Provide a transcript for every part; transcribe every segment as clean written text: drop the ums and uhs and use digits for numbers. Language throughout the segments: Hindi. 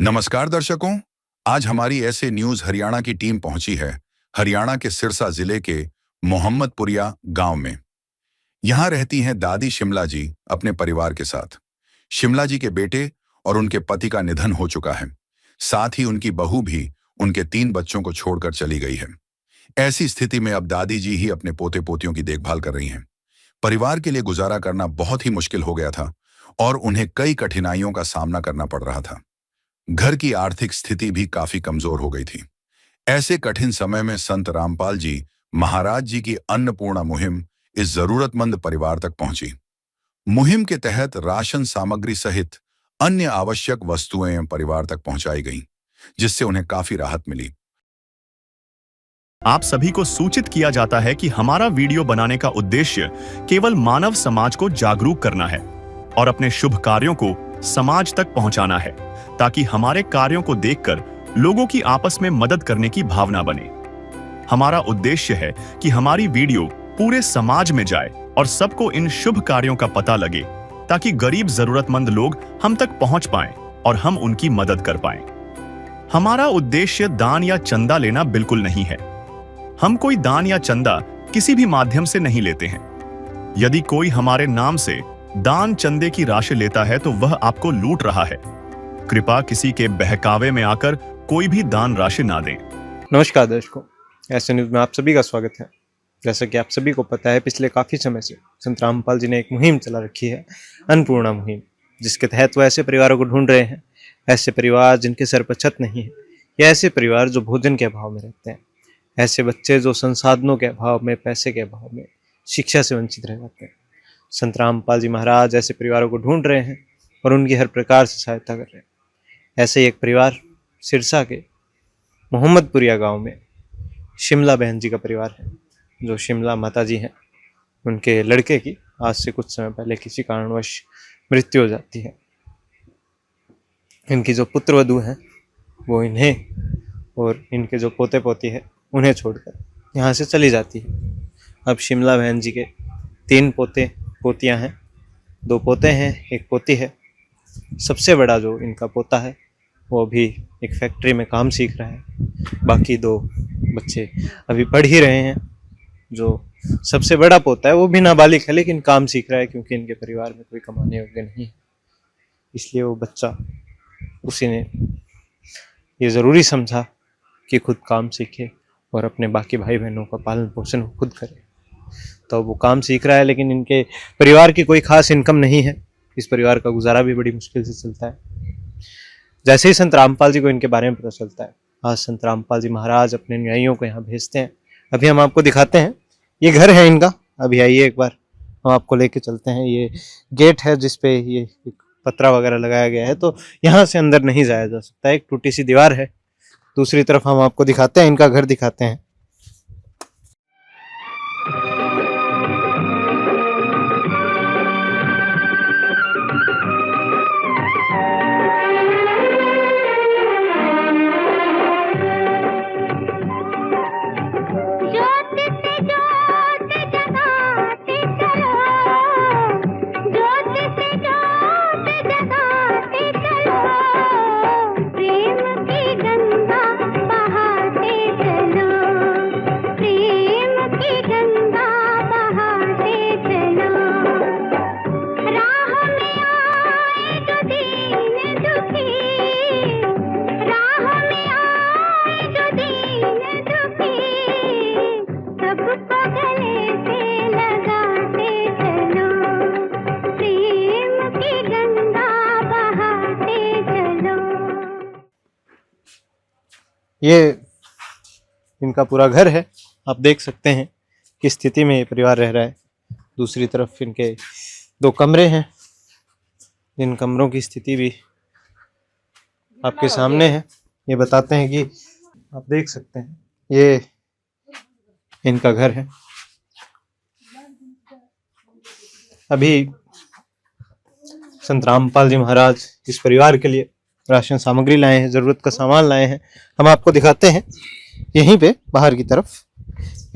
नमस्कार दर्शकों, आज हमारी ऐसे न्यूज हरियाणा की टीम पहुंची है हरियाणा के सिरसा जिले के मोहम्मदपुरिया गांव में। यहां रहती हैं दादी शिमला जी अपने परिवार के साथ। शिमला जी के बेटे और उनके पति का निधन हो चुका है। साथ ही उनकी बहू भी उनके 3 बच्चों को छोड़कर चली गई है। ऐसी स्थिति में अब दादी जी ही अपने पोते पोतियों की देखभाल कर रही हैं। परिवार के लिए गुजारा करना बहुत ही मुश्किल हो गया था और उन्हें कई कठिनाइयों का सामना करना पड़ रहा था। घर की आर्थिक स्थिति भी काफी कमजोर हो गई थी। ऐसे कठिन समय में संत रामपाल जी महाराज जी की अन्नपूर्णा मुहिम इस जरूरतमंद परिवार तक पहुंची। मुहिम के तहत राशन सामग्री सहित अन्य आवश्यक वस्तुएं परिवार तक पहुंचाई गईं, जिससे उन्हें काफी राहत मिली। आप सभी को सूचित किया जाता है कि हमारा वीडियो बनाने का उद्देश्य केवल मानव समाज को जागरूक करना है और अपने शुभ कार्यों को समाज तक पहुंचाना है, ताकि हमारे कार्यों को देखकर लोगों की आपस में मदद करने की भावना बने। हमारा उद्देश्य है कि हमारी वीडियो पूरे समाज में जाए और सबको इन शुभ कार्यों का पता लगे, ताकि गरीब जरूरतमंद लोग हम तक पहुंच पाएं और हम उनकी मदद कर पाएं। हमारा उद्देश्य दान या चंदा लेना बिल्कुल नहीं है। हम कोई दान या चंदा किसी भी माध्यम से नहीं लेते हैं। यदि कोई हमारे नाम से दान चंदे की राशि लेता है तो वह आपको लूट रहा है। कृपया किसी के बहकावे में आकर कोई भी दान राशि ना दें। नमस्कार दर्शकों, ऐसे न्यूज में आप सभी का स्वागत है। जैसा कि आप सभी को पता है, पिछले काफ़ी समय से संत रामपाल जी ने एक मुहिम चला रखी है, अन्नपूर्णा मुहिम, जिसके तहत वो ऐसे परिवारों को ढूंढ रहे हैं, ऐसे परिवार जिनके सर पर छत नहीं है, या ऐसे परिवार जो भोजन के अभाव में रहते हैं, ऐसे बच्चे जो संसाधनों के अभाव में, पैसे के अभाव में, शिक्षा से वंचित रह जाते हैं। संत रामपाल जी महाराज ऐसे परिवारों को ढूंढ रहे हैं और उनकी हर प्रकार से सहायता कर रहे हैं। ऐसे ही एक परिवार सिरसा के मोहम्मदपुरिया गांव में शिमला बहन जी का परिवार है। जो शिमला माता जी हैं, उनके लड़के की आज से कुछ समय पहले किसी कारणवश मृत्यु हो जाती है। इनकी जो पुत्र वधू हैं वो इन्हें और इनके जो पोते पोती है उन्हें छोड़कर यहाँ से चली जाती है। अब शिमला बहन जी के 3 पोते पोतियाँ हैं, 2 पोते हैं, 1 पोती है। सबसे बड़ा जो इनका पोता है वो अभी एक फैक्ट्री में काम सीख रहा है। बाकी 2 बच्चे अभी पढ़ ही रहे हैं। जो सबसे बड़ा पोता है वो भी नाबालिग है, लेकिन काम सीख रहा है, क्योंकि इनके परिवार में कोई कमाने योग्य नहीं है। इसलिए वो बच्चा, उसी ने ये ज़रूरी समझा कि खुद काम सीखे और अपने बाकी भाई बहनों का पालन पोषण खुद करे। तो वो काम सीख रहा है, लेकिन इनके परिवार की कोई खास इनकम नहीं है। इस परिवार का गुजारा भी बड़ी मुश्किल से चलता है। जैसे ही संत रामपाल जी को इनके बारे में पता चलता है, आज संत रामपाल जी महाराज अपने न्यायियों को यहाँ भेजते हैं। अभी हम आपको दिखाते हैं, ये घर है इनका। अभी आइए एक बार हम आपको लेके चलते हैं। ये गेट है जिसपे ये पत्रा वगैरह लगाया गया है, तो यहाँ से अंदर नहीं जाया जा सकता। एक टूटी सी दीवार है। दूसरी तरफ हम आपको दिखाते हैं, इनका घर दिखाते हैं। ये इनका पूरा घर है। आप देख सकते हैं किस स्थिति में ये परिवार रह रहा है। दूसरी तरफ इनके 2 कमरे हैं। इन कमरों की स्थिति भी आपके सामने है। ये बताते हैं कि आप देख सकते हैं, ये इनका घर है। अभी संत रामपाल जी महाराज इस परिवार के लिए राशन सामग्री लाए हैं, ज़रूरत का सामान लाए हैं। हम आपको दिखाते हैं यहीं पे बाहर की तरफ।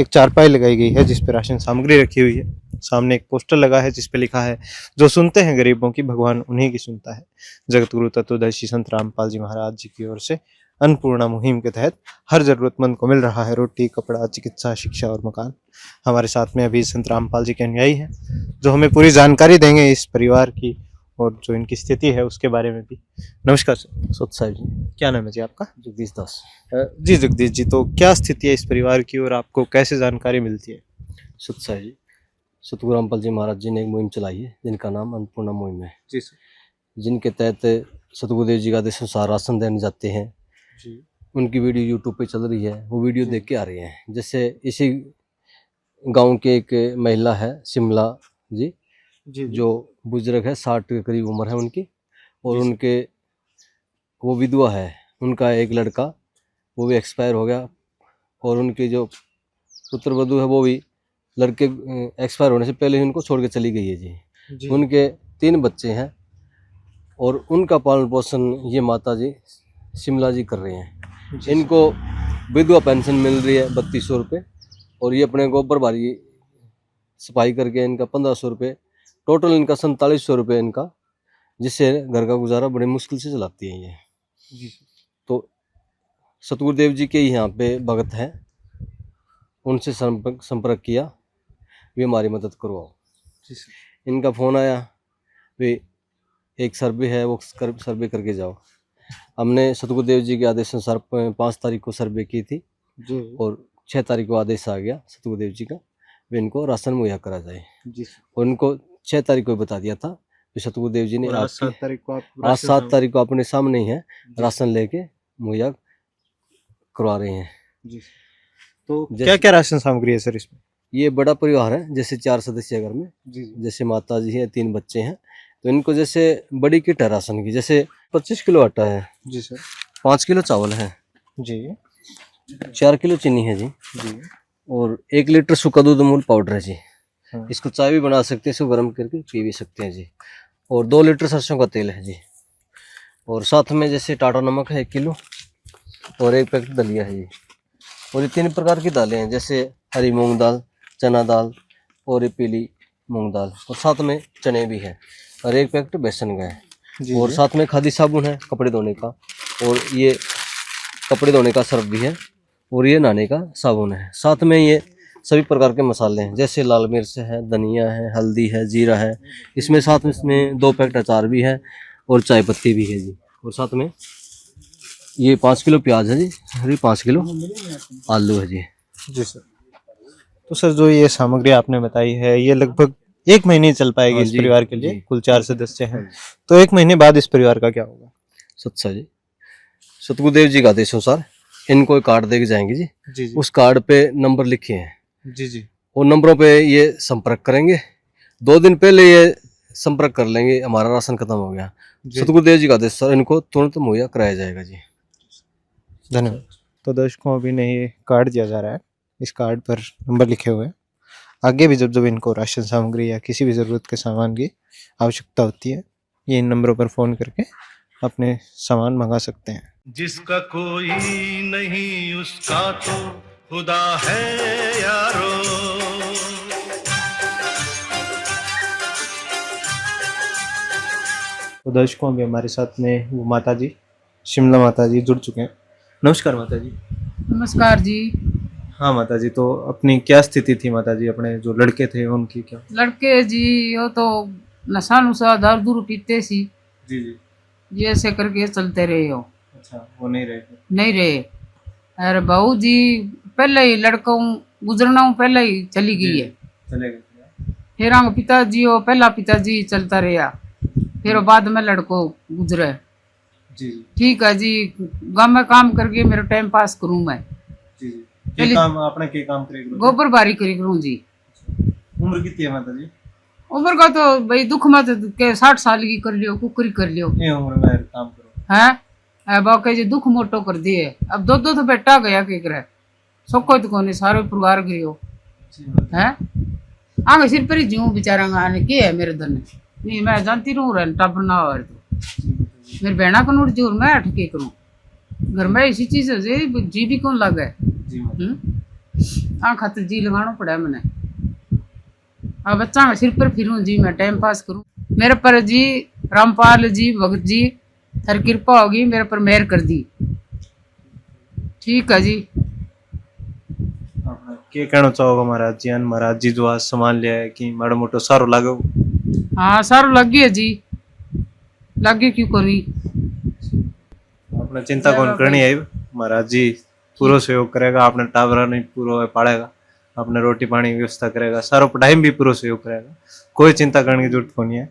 एक चारपाई लगाई गई है जिस पर राशन सामग्री रखी हुई है। सामने एक पोस्टर लगा है जिस पे लिखा है, जो सुनते हैं गरीबों की भगवान उन्हीं की सुनता है। जगत गुरु तत्वदर्शी संत रामपाल जी महाराज जी की ओर से अन्नपूर्णा मुहिम के तहत हर जरूरतमंद को मिल रहा है रोटी, कपड़ा, चिकित्सा, शिक्षा और मकान। हमारे साथ में अभी संत रामपाल जी के अनुयायी हैं जो हमें पूरी जानकारी देंगे इस परिवार की और जो इनकी स्थिति है उसके बारे में भी। नमस्कार सर। सत साहिब जी, क्या नाम है जी आपका? जगदीश दास। जी जगदीश जी, तो क्या स्थिति है इस परिवार की और आपको कैसे जानकारी मिलती है? सत साहिब जी, सतगुरु रामपाल जी महाराज जी ने एक मुहिम चलाई है जिनका नाम अन्नपूर्णा मुहिम है, जी सर। जिनके तहत सतगुरुदेव जी का आदेश अनुसार राशन देने जाते हैं। जी उनकी वीडियो यूट्यूब पे चल रही है, वो वीडियो देख के आ रहे हैं। जैसे इसी गांव के एक महिला है शिमला जी, जी जो बुजुर्ग है, 60 के करीब उम्र है उनकी, और जी सर। उनके वो विधवा है। उनका एक लड़का वो भी एक्सपायर हो गया, और उनके जो पुत्र वधू है वो भी लड़के एक्सपायर होने से पहले ही उनको छोड़ के चली गई है जी। जी उनके 3 बच्चे हैं और उनका पालन पोषण ये माता जी शिमला जी कर रहे हैं। जी इनको विधवा पेंशन मिल रही है 3200 रुपये, और ये अपने गोबर बारी सफाई करके इनका 1500 रुपये, टोटल इनका 4700 रुपये इनका, जिससे घर का गुजारा बड़ी मुश्किल से चलाती है ये। जी सर। तो सतगुरुदेव जी के यहाँ पे भगत हैं, उनसे संपर्क किया, वे हमारी मदद करवाओ। जी सर। इनका फ़ोन आया, वे एक सर्वे है वो सर्वे करके जाओ। हमने सतगुरुदेव जी के आदेश अनुसार 5 तारीख को सर्वे की थी, जी और 6 तारीख को आदेश आ गया सतगुरुदेव जी का, वे इनको राशन मुहैया करा जाए। जी सर। और उनको 6 तारीख को बता दिया था कि सतगुरुदेव जी ने और आज आपकी 7 तारीख को आप आज 7 तारीख को अपने सामने ही है जी। राशन लेके मुहैया करवा रहे हैं। जी सर। तो जैसे- क्या क्या राशन सामग्री है सर इसमें? ये बड़ा परिवार है, जैसे 4 सदस्य घर में, जी जी। जैसे माता जी है, 3 बच्चे हैं, तो इनको जैसे बड़ी किट है राशन की, जैसे 25 किलो आटा है, जी सर। 5 किलो चावल है, जी 4 किलो चीनी है जी, जी। और 1 लीटर सूखा दूध अमूल पाउडर है जी। हाँ। इसको चाय भी बना सकते हैं, इसको गर्म करके पी भी सकते हैं जी। और 2 लीटर सरसों का तेल है जी, और साथ में जैसे टाटा नमक है 1 किलो, और 1 पैकेट दलिया है जी। और ये 3 प्रकार की दालें हैं, जैसे हरी मूंग दाल, चना दाल और ये पीली मूंग दाल, और साथ में चने भी है, और 1 पैकेट बेसन का है। जी और जी। साथ में खादी साबुन है कपड़े धोने का, और ये कपड़े धोने का सर्फ भी है, और ये नहाने का साबुन है। साथ में ये सभी प्रकार के मसाले हैं, जैसे लाल मिर्च है, धनिया है, हल्दी है, जीरा है। इसमें साथ में इसमें 2 पैकेट अचार भी है, और चाय पत्ती भी है जी। और साथ में ये 5 किलो प्याज है जी, और ये 5 किलो आलू है जी। जी सर। तो सर जो ये सामग्री आपने बताई है ये लगभग 1 महीने चल पाएगी हाँ इस जी, परिवार के लिए। जी। कुल 4 सदस्य हैं, तो 1 महीने बाद इस परिवार का क्या होगा? सत्सा जी, सतगुरुदेव जी का आदेश अनुसार इनको एक कार्ड दे के जाएंगे जी। जी जी। उस कार्ड पे नंबर लिखे हैं, जी जी। उन नंबरों पे ये संपर्क करेंगे। 2 दिन पहले ये संपर्क कर लेंगे, हमारा राशन खत्म हो गया। जी। सतगुरुदेव जी का आदेश सर, इनको तुरंत मुहैया कराया जाएगा जी। धन्यवाद। तो दर्शकों अभी ने ये कार्ड दिया जा रहा है, इस कार्ड पर नंबर लिखे हुए हैं। आगे भी जब जब इनको राशन सामग्री या किसी भी ज़रूरत के सामान की आवश्यकता होती है, ये इन नंबरों पर फ़ोन करके अपने सामान मंगा सकते हैं। जिसका कोई नहीं उसका तो खुदा है यारो। तो दर्शकों अभी हमारे साथ में वो माता जी, शिमला माता जी जुड़ चुके हैं। नमस्कार माता जी। नमस्कार जी। हाँ माता जी, तो अपनी क्या स्थिति थी माता जी? अपने जो लड़के थे उनकी क्या? लड़के जी वो तो नशा नुशा दारू दूर पीते सी, जी जी। ये ऐसे करके चलते रहे हो, अच्छा, वो नहीं रहे थे। नहीं रहे। अरे बहू जी पहले ही लड़कों गुजरना पहले ही चली गई है। चले गए थे। फिर आगे पिताजी हो, पहला पिताजी चलता रहा, फिर बाद में लड़को गुजरे। जी जी। ठीक है जी, गाँव में काम करके मेरा टाइम पास करूँ मैं। जी जी। पहले- के काम आपने के काम करे? गोबर बारी करी करूँ जी। उम्र कितनी है माता जी? उम्र का तो भाई दुख मत के 60 साल की कर लियो, कुकरी कर लियो ये उम्र में काम करो। है। बाकी जी दुख मोटो कर दिए। अब दो तो बेटा गया के करे, सोको तो कोने सारे परिवार गयो है। आगे सिर पर ही जीव बेचारा आने के है मेरे धन नहीं, मैं जानती रहूँ टब ना हो तो मेरे बहना को नोट जोर मैं अटके करूँ घर में ऐसी चीज है जी भी कौन लगे। खातर जी लगाना पड़ा मैंने। अब बच्चा मैं सिर पर फिरूं जी, मैं टाइम पास करूं। मेरे पर जी रामपाल जी भगत जी थारी कृपा होगी, मेरे पर मेहर कर दी। ठीक है जी। के कहना चाहोगे महाराज जी जो आज सामान लिया है कि माड़ा मोटो सारो लागो? हाँ सारो लग गया जी, लगे क्यों करी। आपने चिंता कौन करनी है, महाराज जी पूरा सहयोग करेगा, आपने टावरा नहीं पूरा पालेगा, आपने रोटी पानी की व्यवस्था करेगा, सारो पढ़ाई भी पूरा सहयोग करेगा, कोई चिंता करने की जरूरत नहीं है।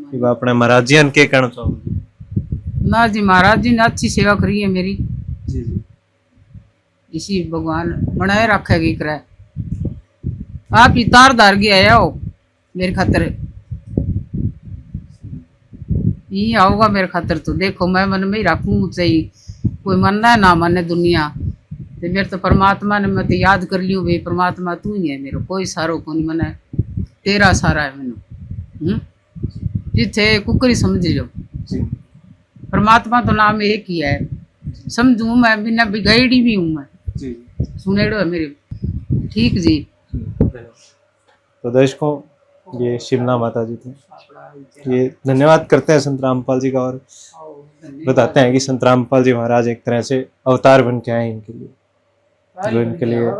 कि अपने महाराज जी के कहना चाहोगे? ना जी महाराज जी ने अच्छी सेवा करी है मेरी, जी जी इसी भगवान बनाए रखेगी करे। आप ही तार धार गया है हो मेरे खातर, यही आओगा मेरे खातर। तो देखो मैं मन में ही रखूं, चाहिए कोई मानना है ना माने दुनिया, तो मेरे तो परमात्मा ने मैं तो याद कर लियो भाई परमात्मा तू ही है मेरा, कोई सारो को नहीं, मने तेरा सारा है मैनू। जिथे कुकरी समझ लो, जी परमात्मा तो नाम एक ही है, समझू मैं बिना बिगाड़ी भी हूँ मैं, जी सुनेड़ो है मेरे। ठीक जी। तो दर्शकों ये शिमला माता जी थे, ये धन्यवाद करते हैं संत रामपाल जी का, और बताते हैं कि संत रामपाल जी महाराज एक तरह से अवतार बन के आए इनके लिए, जो इनके लिए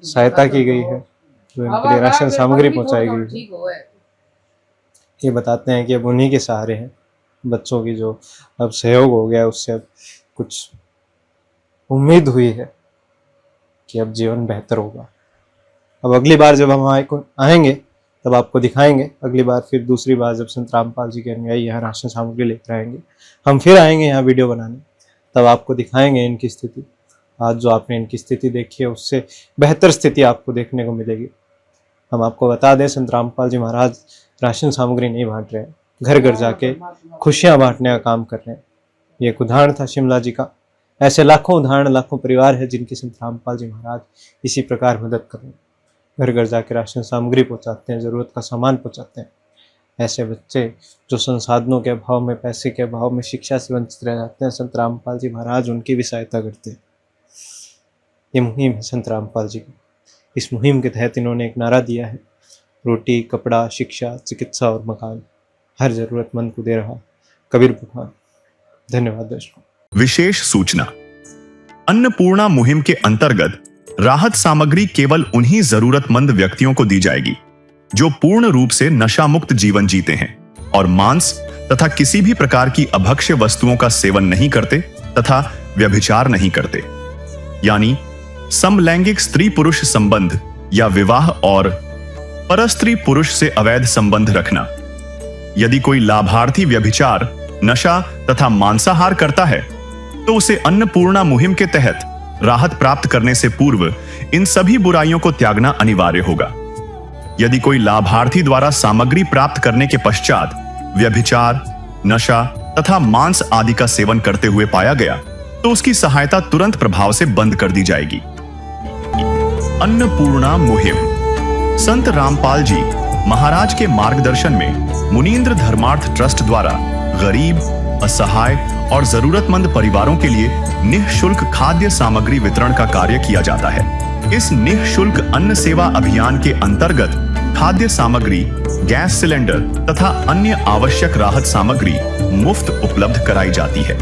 सहायता की गई है, जो इनके लिए राशन सामग्री पहुंचाई गई है। ये बताते हैं कि अब उन्हीं के सहारे हैं बच्चों की, जो अब सहयोग हो गया उससे अब कुछ उम्मीद हुई है कि अब जीवन बेहतर होगा। अब अगली बार जब हम आएंगे तब आपको दिखाएंगे, अगली बार फिर दूसरी बार जब संत रामपाल जी के अनुयायी यहाँ राशन सामग्री लेकर आएंगे, हम फिर आएंगे यहाँ वीडियो बनाने, तब आपको दिखाएंगे इनकी स्थिति। आज जो आपने इनकी स्थिति देखी है उससे बेहतर स्थिति आपको देखने को मिलेगी। हम आपको बता दें संत रामपाल जी महाराज राशन सामग्री नहीं बांट रहे हैं, घर घर जाके खुशियाँ बांटने का काम कर रहे हैं। ये एक उदाहरण था शिमला जी का। ऐसे लाखों उदाहरण, लाखों परिवार है जिनकी संत रामपाल जी महाराज इसी प्रकार मदद कर रहे हैं, घर घर जाके राशन सामग्री पहुंचाते हैं, ज़रूरत का सामान पहुंचाते हैं। ऐसे बच्चे जो संसाधनों के अभाव में, पैसे के अभाव में शिक्षा से वंचित रह जाते हैं, संत रामपाल जी महाराज उनकी भी सहायता करते हैं। ये मुहिम है संत रामपाल जी की। इस मुहिम के तहत इन्होंने एक नारा दिया है, रोटी, कपड़ा, शिक्षा, चिकित्सा और मकान हर जरूरतमंद को दे रहा कबीर भगवान। धन्यवाद दर्शकों। विशेष सूचना, अन्नपूर्णा मुहिम के अंतर्गत राहत सामग्री केवल उन्हीं जरूरतमंद व्यक्तियों को दी जाएगी जो पूर्ण रूप से नशा मुक्त जीवन जीते हैं और मांस तथा किसी भी प्रकार की अभक्ष्य वस्तुओं का सेवन नहीं करते तथा व्यभिचार नहीं करते, यानी समलैंगिक स्त्री पुरुष संबंध या विवाह और परस्त्री पुरुष से अवैध संबंध रखना। यदि कोई लाभार्थी व्यभिचार, नशा तथा मांसाहार करता है तो उसे अन्नपूर्णा मुहिम के तहत राहत प्राप्त करने से पूर्व इन सभी बुराइयों को त्यागना अनिवार्य होगा। यदि कोई लाभार्थी द्वारा सामग्री प्राप्त करने के पश्चात व्यभिचार, नशा तथा मांस आदि का सेवन करते हुए पाया गया तो उसकी सहायता तुरंत प्रभाव से बंद कर दी जाएगी। अन्नपूर्णा मुहिम संत रामपाल जी महाराज के मार्गदर्शन में मुनीन्द्र धर्मार्थ ट्रस्ट द्वारा गरीब, असहाय और जरूरतमंद परिवारों के लिए निःशुल्क खाद्य सामग्री वितरण का कार्य किया जाता है। इस निःशुल्क अन्न सेवा अभियान के अंतर्गत खाद्य सामग्री, गैस सिलेंडर तथा अन्य आवश्यक राहत सामग्री मुफ्त उपलब्ध कराई जाती है।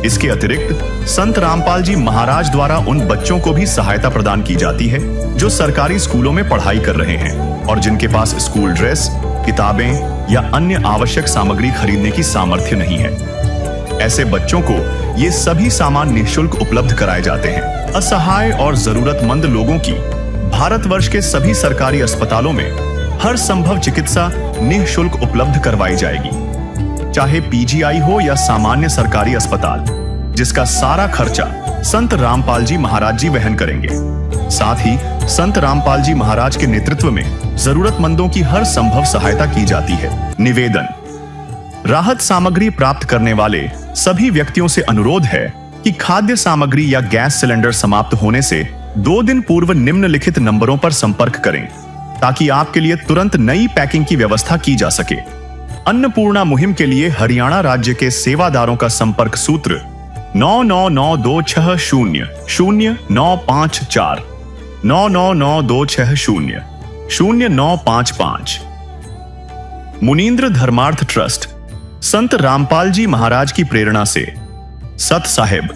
इसके अतिरिक्त संत रामपाल जी महाराज द्वारा उन बच्चों को भी सहायता प्रदान की जाती है जो सरकारी स्कूलों में पढ़ाई कर रहे हैं और जिनके पास स्कूल ड्रेस, किताबें या अन्य आवश्यक सामग्री खरीदने की सामर्थ्य नहीं है। ऐसे बच्चों को ये सभी सामान निःशुल्क उपलब्ध कराए जाते हैं। असहाय और जरूरतमंद लोगों की भारतवर्ष के सभी सरकारी अस्पतालों में हर संभव चिकित्सा निःशुल्क उपलब्ध करवाई जाएगी, चाहे पीजीआई हो या सामान्य सरकारी अस्पताल, जिसका सारा खर्चा संत रामपाल जी महाराज जी वहन करेंगे। साथ ही संत रामपाल जी महाराज के नेतृत्व में जरूरतमंदों की हर संभव सहायता की जाती है। निवेदन, राहत सामग्री प्राप्त करने वाले सभी व्यक्तियों से अनुरोध है कि खाद्य सामग्री या गैस सिलेंडर समाप्त होने से 2 दिन पूर्व निम्नलिखित नंबरों पर संपर्क करें ताकि आपके लिए तुरंत नई पैकिंग की व्यवस्था की जा सके। अन्नपूर्णा मुहिम के लिए हरियाणा राज्य के सेवादारों का संपर्क सूत्र 9992600954, 999260 0955। मुनींद्र धर्मार्थ ट्रस्ट संत रामपाल जी महाराज की प्रेरणा से सत साहिब